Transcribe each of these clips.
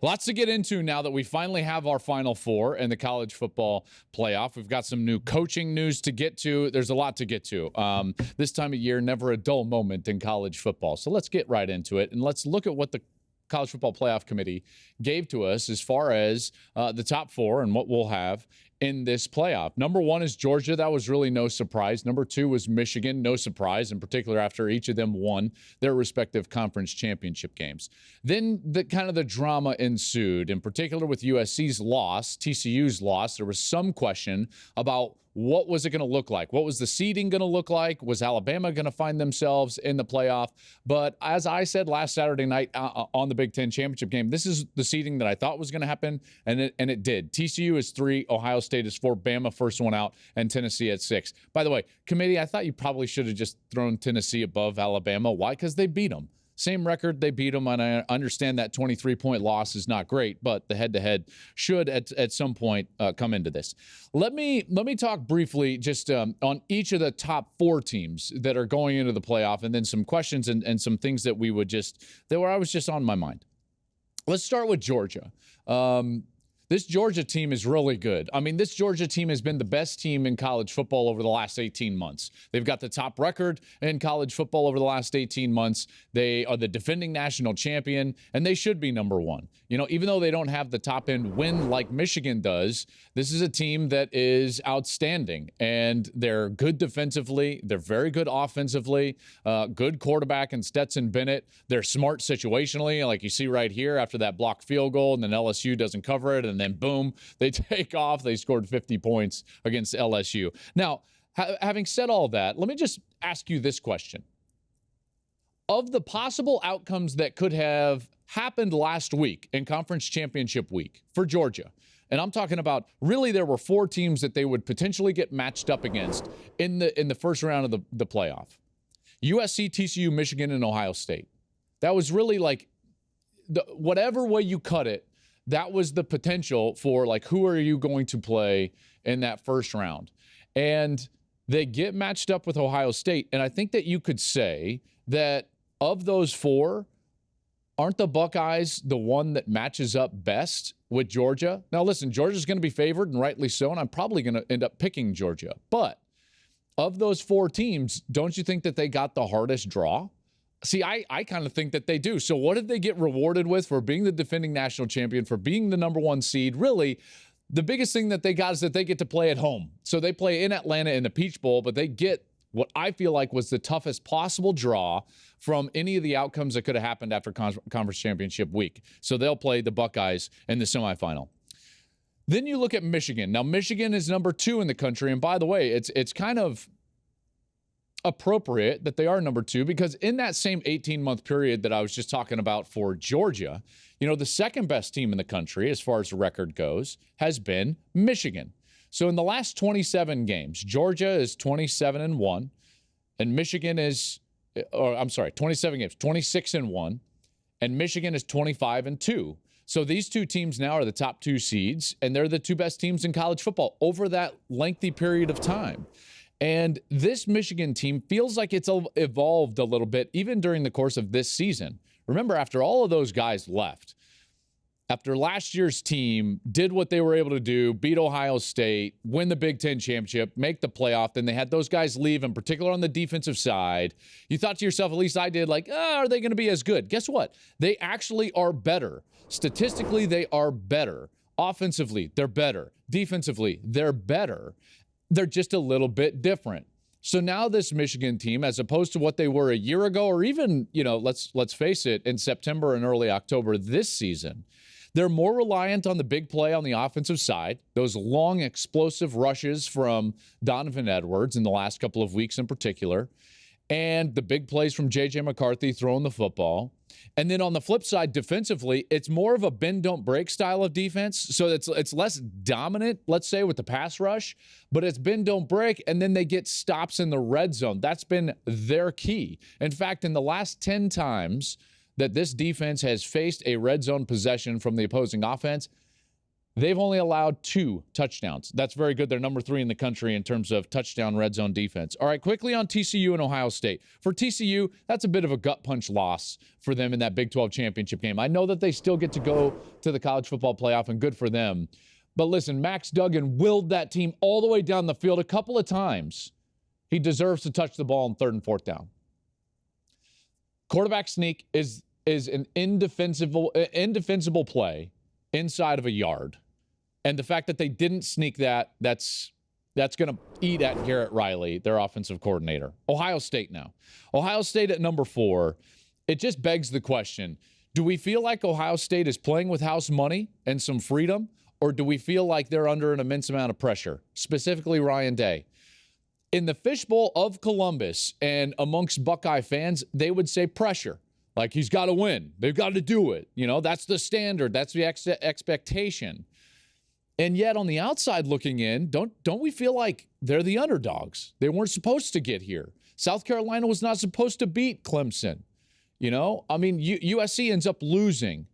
Lots to get into now that we finally have our Final Four in the college football playoff. We've got some new coaching news to get to. There's a lot to get to. This time of year, never a dull moment in college football. So let's get right into it, and let's look at what the College Football Playoff Committee gave to us as far as the top four and what we'll have in this playoff. Number one is Georgia. That was really no surprise. Number two was Michigan. No surprise, in particular after each of them won their respective conference championship games. Then the drama ensued, in particular with USC's loss, TCU's loss. There was some question about what was it going to look like? What was the seeding going to look like? Was Alabama going to find themselves in the playoff? But as I said last Saturday night on the Big Ten championship game, this is the seeding that I thought was going to happen, and it did. TCU is 3, Ohio State is 4, Bama first one out, and Tennessee at 6. By the way, committee, I thought you probably should have just thrown Tennessee above Alabama. Why? Because they beat them. Same record, they beat them, and I understand that 23-point loss is not great, but the head-to-head should at some point come into this. Let me talk briefly just on each of the top 4 teams that are going into the playoff, and then some questions and some things that I was just on my mind. Let's start with Georgia. This Georgia team is really good. I mean, this Georgia team has been the best team in college football over the last 18 months. They've got the top record in college football over the last 18 months. They are the defending national champion, and they should be number one. You know, even though they don't have the top-end win like Michigan does, this is a team that is outstanding, and they're good defensively. They're very good offensively. Good quarterback in Stetson Bennett. They're smart situationally, like you see right here after that blocked field goal, and then LSU doesn't cover it, and then boom, they take off. They scored 50 points against LSU. Now, having said all that, let me just ask you this question. Of the possible outcomes that could have happened last week in conference championship week for Georgia, and I'm talking about really there were 4 teams that they would potentially get matched up against in the first round of the playoff. USC, TCU, Michigan, and Ohio State. That was really like whatever way you cut it, that was the potential for, like, who are you going to play in that first round? And they get matched up with Ohio State. And I think that you could say that of those 4, aren't the Buckeyes the one that matches up best with Georgia? Now, listen, Georgia's going to be favored, and rightly so, and I'm probably going to end up picking Georgia. But of those 4 teams, don't you think that they got the hardest draw? See, I kind of think that they do. So what did they get rewarded with for being the defending national champion, for being the number 1 seed? Really, the biggest thing that they got is that they get to play at home. So they play in Atlanta in the Peach Bowl, but they get what I feel like was the toughest possible draw from any of the outcomes that could have happened after conference championship week. So they'll play the Buckeyes in the semifinal. Then you look at Michigan. Now, Michigan is number 2 in the country. And by the way, it's kind of appropriate that they are number 2, because in that same 18-month period that I was just talking about for Georgia, you know, the second best team in the country as far as the record goes has been Michigan. So in the last 27 games, Georgia is 27-1, and Michigan is, 27 games, 26-1, and Michigan is 25-2. So these 2 teams now are the top 2 seeds, and they're the 2 best teams in college football over that lengthy period of time. And this Michigan team feels like it's evolved a little bit even during the course of this season. Remember, after all of those guys left, after last year's team did what they were able to do, beat Ohio State, win the Big Ten championship, make the playoff, then they had those guys leave, in particular on the defensive side. You thought to yourself, at least I did, like, are they going to be as good? Guess what? They actually are better. Statistically, they are better. Offensively, they're better. Defensively, they're better. They're just a little bit different. So now this Michigan team, as opposed to what they were a year ago, or even, you know, let's face it, in September and early October this season, they're more reliant on the big play on the offensive side, those long explosive rushes from Donovan Edwards in the last couple of weeks in particular, and the big plays from J.J. McCarthy throwing the football. And then on the flip side, defensively, it's more of a bend, don't break style of defense. So it's less dominant, let's say, with the pass rush, but it's bend, don't break, and then they get stops in the red zone. That's been their key. In fact, in the last 10 times that this defense has faced a red zone possession from the opposing offense, They've only allowed 2 touchdowns. That's very good. They're number 3 in the country in terms of touchdown red zone defense. All right, quickly on TCU and Ohio State. For TCU, that's a bit of a gut punch loss for them in that Big 12 championship game. I know that they still get to go to the college football playoff, and good for them. But listen, Max Duggan willed that team all the way down the field a couple of times. He deserves to touch the ball on 3rd and 4th down. Quarterback sneak is an indefensible play inside of a yard. And the fact that they didn't sneak that's going to eat at Garrett Riley, their offensive coordinator. Ohio State now. Ohio State at number 4. It just begs the question, do we feel like Ohio State is playing with house money and some freedom, or do we feel like they're under an immense amount of pressure, specifically Ryan Day? In the fishbowl of Columbus and amongst Buckeye fans, they would say pressure. Like, he's got to win. They've got to do it. You know, that's the standard. That's the expectation. And yet, on the outside looking in, don't we feel like they're the underdogs? They weren't supposed to get here. South Carolina was not supposed to beat Clemson. You know, I mean, USC ends up losing.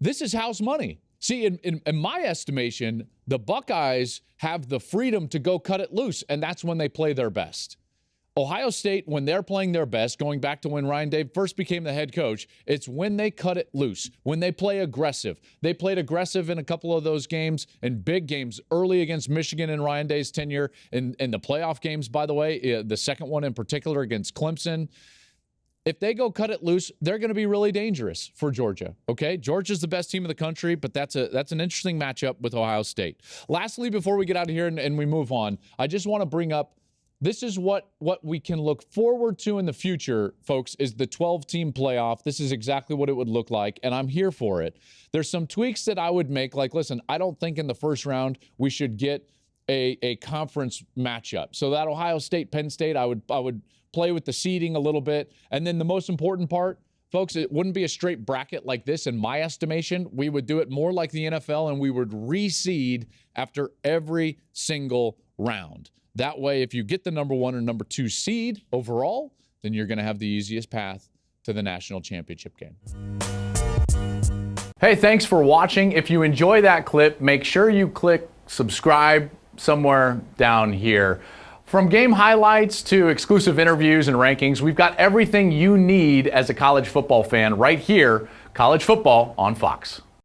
This is house money. See, in my estimation, the Buckeyes have the freedom to go cut it loose, and that's when they play their best. Ohio State, when they're playing their best, going back to when Ryan Day first became the head coach, it's when they cut it loose, when they play aggressive. They played aggressive in a couple of those games, in big games, early against Michigan in Ryan Day's tenure, in the playoff games, by the way, the second one in particular against Clemson. If they go cut it loose, they're going to be really dangerous for Georgia, okay? Georgia's the best team in the country, but that's an interesting matchup with Ohio State. Lastly, before we get out of here and we move on, I just want to bring up, this is what we can look forward to in the future, folks, is the 12-team playoff. This is exactly what it would look like, and I'm here for it. There's some tweaks that I would make, like, listen, I don't think in the first round we should get a conference matchup. So that Ohio State-Penn State, I would play with the seeding a little bit. And then the most important part, folks, it wouldn't be a straight bracket like this in my estimation. We would do it more like the NFL, and we would reseed after every single round. That way, if you get the number 1 or number 2 seed overall, then you're going to have the easiest path to the national championship game. Hey, thanks for watching. If you enjoy that clip, make sure you click subscribe somewhere down here. From game highlights to exclusive interviews and rankings, we've got everything you need as a college football fan right here, College Football on Fox.